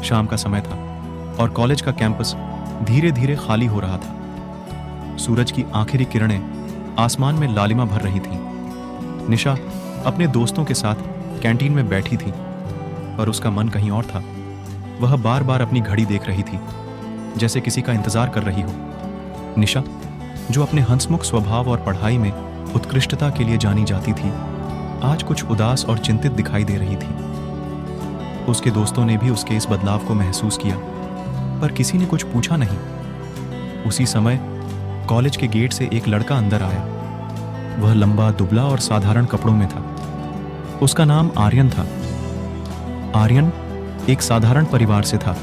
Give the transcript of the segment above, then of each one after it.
शाम का समय था और कॉलेज का कैंपस धीरे धीरे खाली हो रहा था। सूरज की आखिरी किरणें आसमान में लालिमा भर रही थीं। निशा अपने दोस्तों के साथ कैंटीन में बैठी थी, पर उसका मन कहीं और था। वह बार बार अपनी घड़ी देख रही थी, जैसे किसी का इंतजार कर रही हो। निशा, जो अपने हंसमुख स्वभाव और पढ़ाई में उत्कृष्टता के लिए जानी जाती थी, आज कुछ उदास और चिंतित दिखाई दे रही थी। उसके दोस्तों ने भी उसके इस बदलाव को महसूस किया, पर किसी ने कुछ पूछा नहीं। उसी समय कॉलेज के गेट से एक लड़का अंदर आया। वह लंबा, दुबला और साधारण कपड़ों में था। उसका नाम आर्यन था। आर्यन एक साधारण परिवार से था,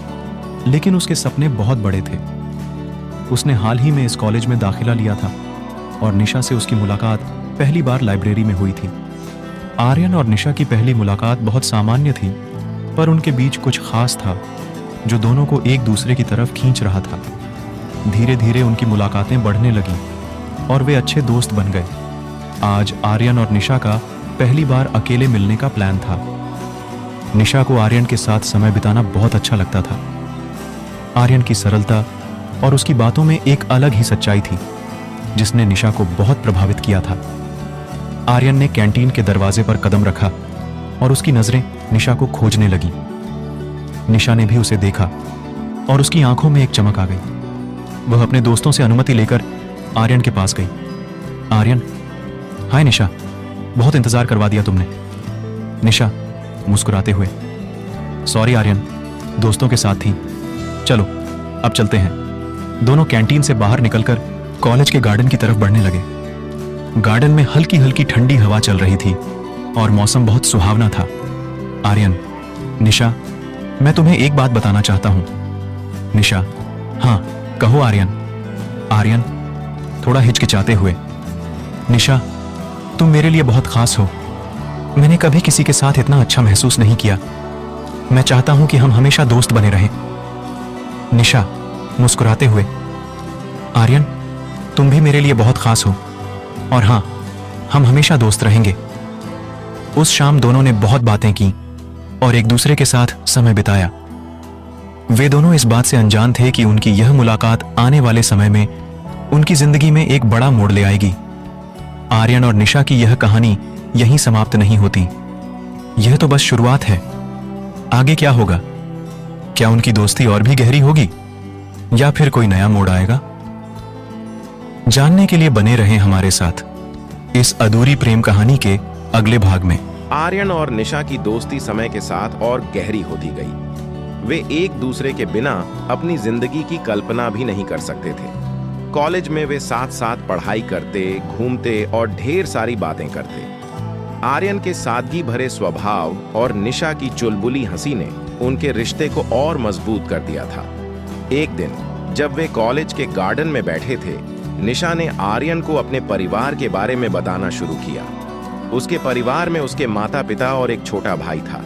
लेकिन उसके सपने बहुत बड़े थे। उसने हाल ही में इस कॉलेज में दाखिला लिया था और निशा से उसकी मुलाकात पहली बार लाइब्रेरी में हुई थी। आर्यन और निशा की पहली मुलाकात बहुत सामान्य थी, पर उनके बीच कुछ खास था जो दोनों को एक दूसरे की तरफ खींच रहा था। धीरे धीरे उनकी मुलाकातें बढ़ने लगीं और वे अच्छे दोस्त बन गए। आज आर्यन और निशा का पहली बार अकेले मिलने का प्लान था। निशा को आर्यन के साथ समय बिताना बहुत अच्छा लगता था। आर्यन की सरलता और उसकी बातों में एक अलग ही सच्चाई थी, जिसने निशा को बहुत प्रभावित किया था। आर्यन ने कैंटीन के दरवाजे पर कदम रखा और उसकी नजरें निशा को खोजने लगी। निशा ने भी उसे देखा और उसकी आंखों में एक चमक आ गई। वह अपने दोस्तों से अनुमति लेकर आर्यन के पास गई। आर्यन, हाय निशा, बहुत इंतजार करवा दिया तुमने। निशा मुस्कुराते हुए, सॉरी आर्यन, दोस्तों के साथ थी। चलो अब चलते हैं। दोनों कैंटीन से बाहर निकलकर कॉलेज के गार्डन की तरफ बढ़ने लगे। गार्डन में हल्की हल्की ठंडी हवा चल रही थी और मौसम बहुत सुहावना था। आर्यन, निशा, मैं तुम्हें एक बात बताना चाहता हूं। निशा, हाँ कहो आर्यन। आर्यन थोड़ा हिचकिचाते हुए, निशा, तुम मेरे लिए बहुत खास हो। मैंने कभी किसी के साथ इतना अच्छा महसूस नहीं किया। मैं चाहता हूं कि हम हमेशा दोस्त बने रहें। निशा मुस्कुराते हुए, आर्यन, तुम भी मेरे लिए बहुत खास हो और हाँ, हम हमेशा दोस्त रहेंगे। उस शाम दोनों ने बहुत बातें की और एक दूसरे के साथ समय बिताया। वे दोनों इस बात से अनजान थे कि उनकी यह मुलाकात आने वाले समय में उनकी जिंदगी में एक बड़ा मोड़ ले आएगी। आर्यन और निशा की यह कहानी यहीं समाप्त नहीं होती। यह तो बस शुरुआत है। आगे क्या होगा? क्या उनकी दोस्ती और भी गहरी होगी या फिर कोई नया मोड़ आएगा? जानने के लिए बने रहें हमारे साथ इस अधूरी प्रेम कहानी के अगले भाग में। आर्यन और निशा की दोस्ती समय के साथ और गहरी होती गई। वे एक दूसरे के बिना अपनी जिंदगी की कल्पना भी नहीं कर सकते थे। कॉलेज में वे साथ साथ पढ़ाई करते, घूमते और ढेर सारी बातें करते। आर्यन के सादगी भरे स्वभाव और निशा की चुलबुली हंसी ने उनके रिश्ते को और मजबूत कर दिया था। एक दिन जब वे कॉलेज के गार्डन में बैठे थे, निशा ने आर्यन को अपने परिवार के बारे में बताना शुरू किया। उसके परिवार में उसके माता पिता और एक छोटा भाई था।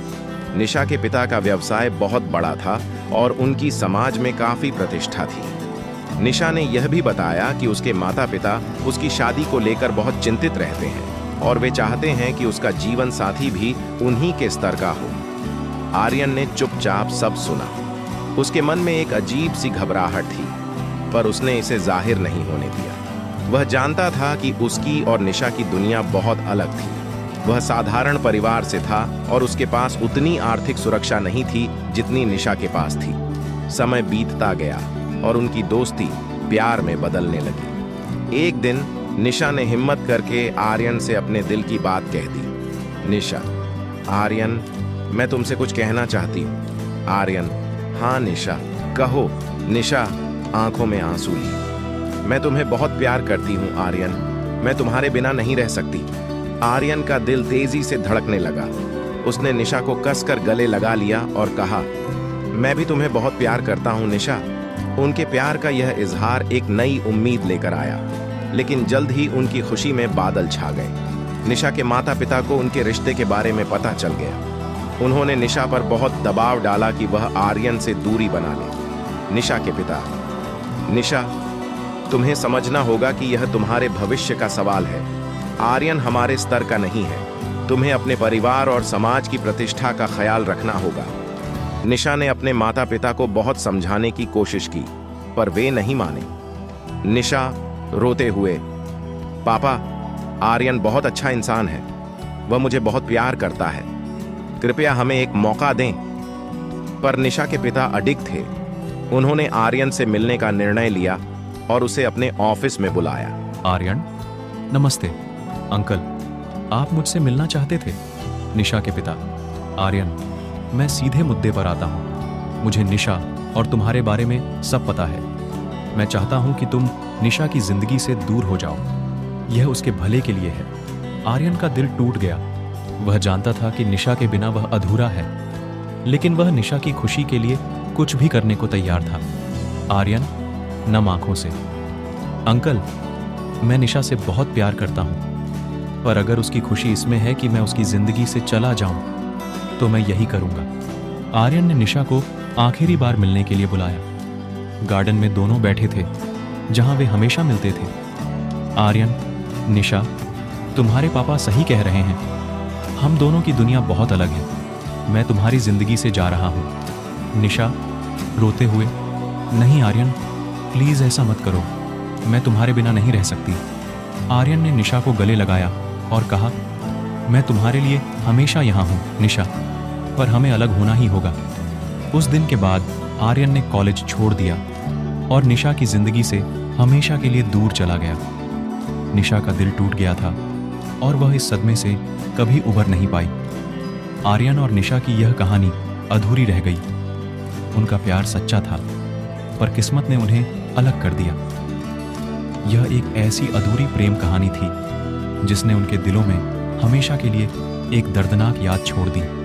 निशा के पिता का व्यवसाय बहुत बड़ा था और उनकी समाज में काफी प्रतिष्ठा थी। निशा ने यह भी बताया कि उसके माता पिता उसकी शादी को लेकर बहुत चिंतित रहते हैं और वे चाहते हैं कि उसका जीवन साथी भी उन्हीं के स्तर का हो। आर्यन ने चुपचाप सब सुना। उसके मन में एक अजीब सी घबराहट थी, पर उसने इसे जाहिर नहीं होने दिया। वह जानता था कि उसकी और निशा की दुनिया बहुत अलग थी। वह साधारण परिवार से था और उसके पास उतनी आर्थिक सुरक्षा नहीं थी जितनी निशा के पास थी। समय बीतता गया और उनकी दोस्ती प्यार में बदलने लगी। एक दिन निशा ने हिम्मत करके आर्यन से अपने दिल की बात कह दी। निशा, आर्यन, मैं तुमसे कुछ कहना चाहती हूँ। आर्यन, हाँ निशा, कहो। निशा आंखों में आंसू लिए, मैं तुम्हें बहुत प्यार करती हूँ आर्यन, मैं तुम्हारे बिना नहीं रह सकती। आर्यन का दिल तेजी से धड़कने लगा। उसने निशा को कसकर गले लगा लिया और कहा, मैं भी तुम्हें बहुत प्यार करता हूँ निशा। उनके प्यार का यह इजहार एक नई उम्मीद लेकर आया, लेकिन जल्द ही उनकी खुशी में बादल छा गए। निशा के माता पिता को उनके रिश्ते के बारे में पता चल गया। उन्होंने निशा पर बहुत दबाव डाला कि वह आर्यन से दूरी बना ले। निशा के पिता, निशा, तुम्हें समझना होगा कि यह तुम्हारे भविष्य का सवाल है। आर्यन हमारे स्तर का नहीं है। तुम्हें अपने परिवार और समाज की प्रतिष्ठा का ख्याल रखना होगा। निशा ने अपने माता पिता को बहुत समझाने की कोशिश की, पर वे नहीं माने। निशा रोते हुए, पापा, आर्यन बहुत अच्छा इंसान है, वह मुझे बहुत प्यार करता है, कृपया हमें एक मौका दें। पर निशा के पिता अडिग थे। उन्होंने आर्यन से मिलने का निर्णय लिया और उसे अपने ऑफिस में बुलाया। आर्यन, नमस्ते। अंकल, आप मुझसे मिलना चाहते थे? निशा के पिता, आर्यन, मैं सीधे मुद्दे पर आता हूँ। मुझे निशा और तुम्हारे बारे में सब पता है। मैं चाहता हूँ कि तुम निशा की जिंदगी से दूर हो जाओ। यह उसके भले के लिए है। आर्यन का दिल टूट गया। वह जानता था कि निशा के बिना वह अधूरा है, लेकिन वह निशा की खुशी के लिए कुछ भी करने को तैयार था। आर्यन नम आंखों से, अंकल, मैं निशा से बहुत प्यार करता हूँ, पर अगर उसकी खुशी इसमें है कि मैं उसकी जिंदगी से चला जाऊं, तो मैं यही करूंगा। आर्यन ने निशा को आखिरी बार मिलने के लिए बुलाया। गार्डन में दोनों बैठे थे, जहां वे हमेशा मिलते थे। आर्यन, निशा, तुम्हारे पापा सही कह रहे हैं। हम दोनों की दुनिया बहुत अलग है। मैं तुम्हारी जिंदगी से जा रहा हूं। निशा रोते हुए, नहीं आर्यन, प्लीज ऐसा मत करो, मैं तुम्हारे बिना नहीं रह सकती। आर्यन ने निशा को गले लगाया और कहा, मैं तुम्हारे लिए हमेशा यहाँ हूँ निशा, पर हमें अलग होना ही होगा। उस दिन के बाद आर्यन ने कॉलेज छोड़ दिया और निशा की जिंदगी से हमेशा के लिए दूर चला गया। निशा का दिल टूट गया था और वह इस सदमे से कभी उबर नहीं पाई। आर्यन और निशा की यह कहानी अधूरी रह गई। उनका प्यार सच्चा था, पर किस्मत ने उन्हें अलग कर दिया। यह एक ऐसी अधूरी प्रेम कहानी थी जिसने उनके दिलों में हमेशा के लिए एक दर्दनाक याद छोड़ दी।